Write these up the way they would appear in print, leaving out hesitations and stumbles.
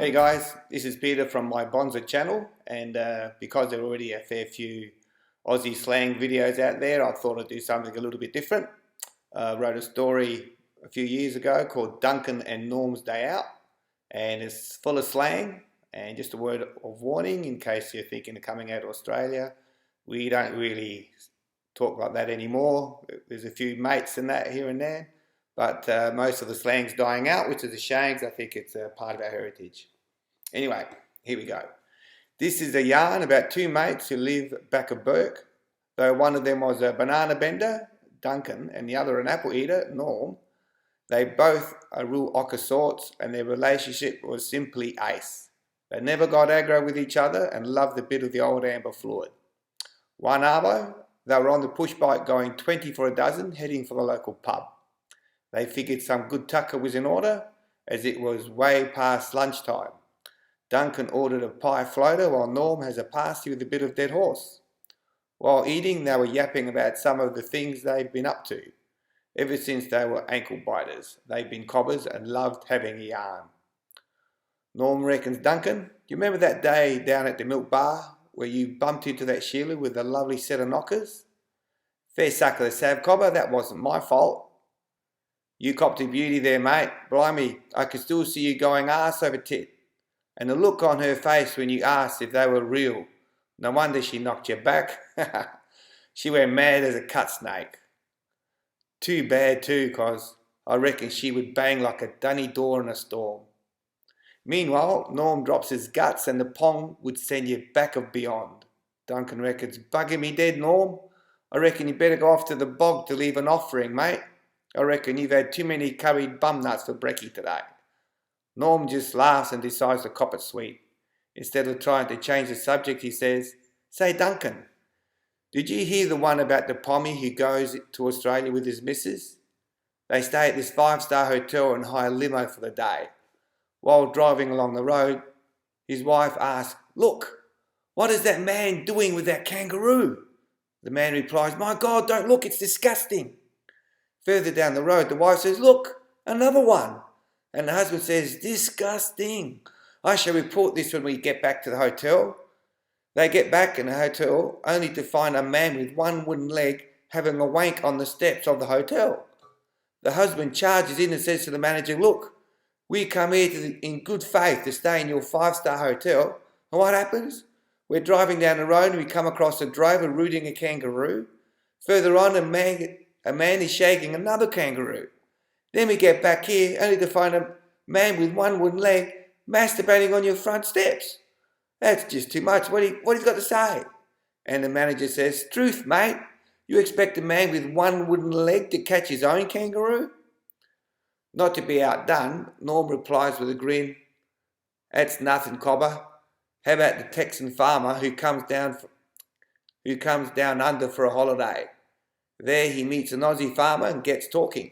Hey guys, this is Peter from my Bonza channel, and because there are already a fair few Aussie slang videos out there, I thought I'd do something a little bit different. Wrote a story a few years ago called Duncan and Norm's Day Out, and it's full of slang. And just a word of warning in case you're thinking of coming out to Australia, we don't really talk like that anymore. There's a few mates and that here and there, but most of the slang's dying out, which is a shame because I think it's a part of our heritage. Anyway, here we go. This is a yarn about two mates who live back of Burke. Though one of them was a banana bender, Duncan, and the other an apple eater, Norm. They both are real ocker sorts, and their relationship was simply ace. They never got aggro with each other and loved a bit of the old amber fluid. One arvo, they were on the push bike going 20 for a dozen, heading for the local pub. They figured some good tucker was in order, as it was way past lunchtime. Duncan ordered a pie floater while Norm has a pasty with a bit of dead horse. While eating, they were yapping about some of the things they'd been up to. Ever since they were ankle biters, they'd been cobbers and loved having a yarn. Norm reckons, Duncan, do you remember that day down at the milk bar where you bumped into that Sheila with a lovely set of knockers? Fair suck of the sav cobber, that wasn't my fault. You copped a beauty there, mate. Blimey, I can still see you going arse over tit. And the look on her face when you asked if they were real. No wonder she knocked you back. She went mad as a cut snake. Too bad too, cause I reckon she would bang like a dunny door in a storm. Meanwhile, Norm drops his guts and the pong would send you back of beyond. Duncan reckons, bugging me dead, Norm. I reckon you better go off to the bog to leave an offering, mate. I reckon you've had too many curried bum nuts for brekkie today. Norm just laughs and decides to cop it sweet. Instead of trying to change the subject, he says, Say Duncan, did you hear the one about the pommy who goes to Australia with his missus? They stay at this 5-star hotel and hire a limo for the day. While driving along the road, his wife asks, Look, what is that man doing with that kangaroo? The man replies, My God, don't look, it's disgusting. Further down the road, the wife says, Look, another one. And the husband says, Disgusting. I shall report this when we get back to the hotel. They get back in the hotel only to find a man with one wooden leg having a wank on the steps of the hotel. The husband charges in and says to the manager, Look, we come here in good faith to stay in your 5-star hotel. And what happens? We're driving down the road and we come across a drover rooting a kangaroo. Further on, a man is shagging another kangaroo. Then we get back here only to find a man with one wooden leg masturbating on your front steps. That's just too much. What he's got to say? And the manager says, Truth, mate. You expect a man with one wooden leg to catch his own kangaroo? Not to be outdone, Norm replies with a grin, That's nothing, cobber. How about the Texan farmer who comes down under for a holiday? There he meets an Aussie farmer and gets talking.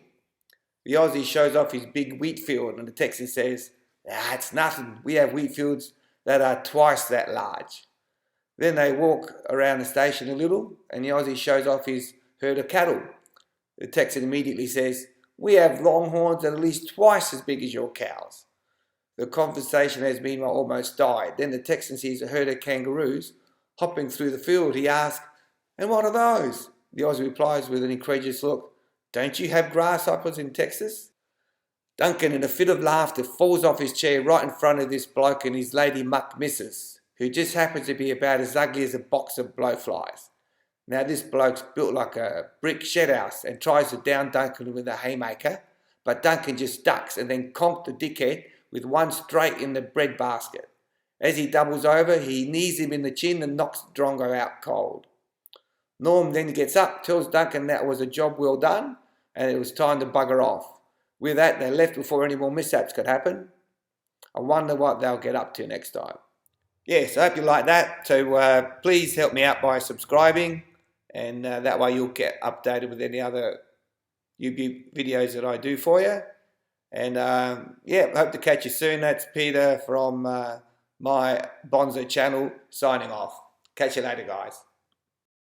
The Aussie shows off his big wheat field and the Texan says, It's nothing. We have wheat fields that are twice that large. Then they walk around the station a little and the Aussie shows off his herd of cattle. The Texan immediately says, We have longhorns at least twice as big as your cows. The conversation has meanwhile almost died. Then the Texan sees a herd of kangaroos hopping through the field. He asks, And what are those? The Aussie replies with an incredulous look, Don't you have grasshoppers in Texas? Duncan, in a fit of laughter, falls off his chair right in front of this bloke and his lady MUCK missus, who just happens to be about as ugly as a box of blowflies. Now this bloke's built like a brick shed house and tries to down Duncan with a haymaker, but Duncan just ducks and then conks the dickhead with one straight in the bread basket. As he doubles over, he knees him in the chin and knocks the drongo out cold. Norm then gets up, tells Duncan that was a job well done, and it was time to bugger off. With that, they left before any more mishaps could happen. I wonder what they'll get up to next time. Yes, I hope you like that. So please help me out by subscribing, and that way you'll get updated with any other YouTube videos that I do for you. And yeah, hope to catch you soon. That's Peter from my Bonza channel signing off. Catch you later, guys.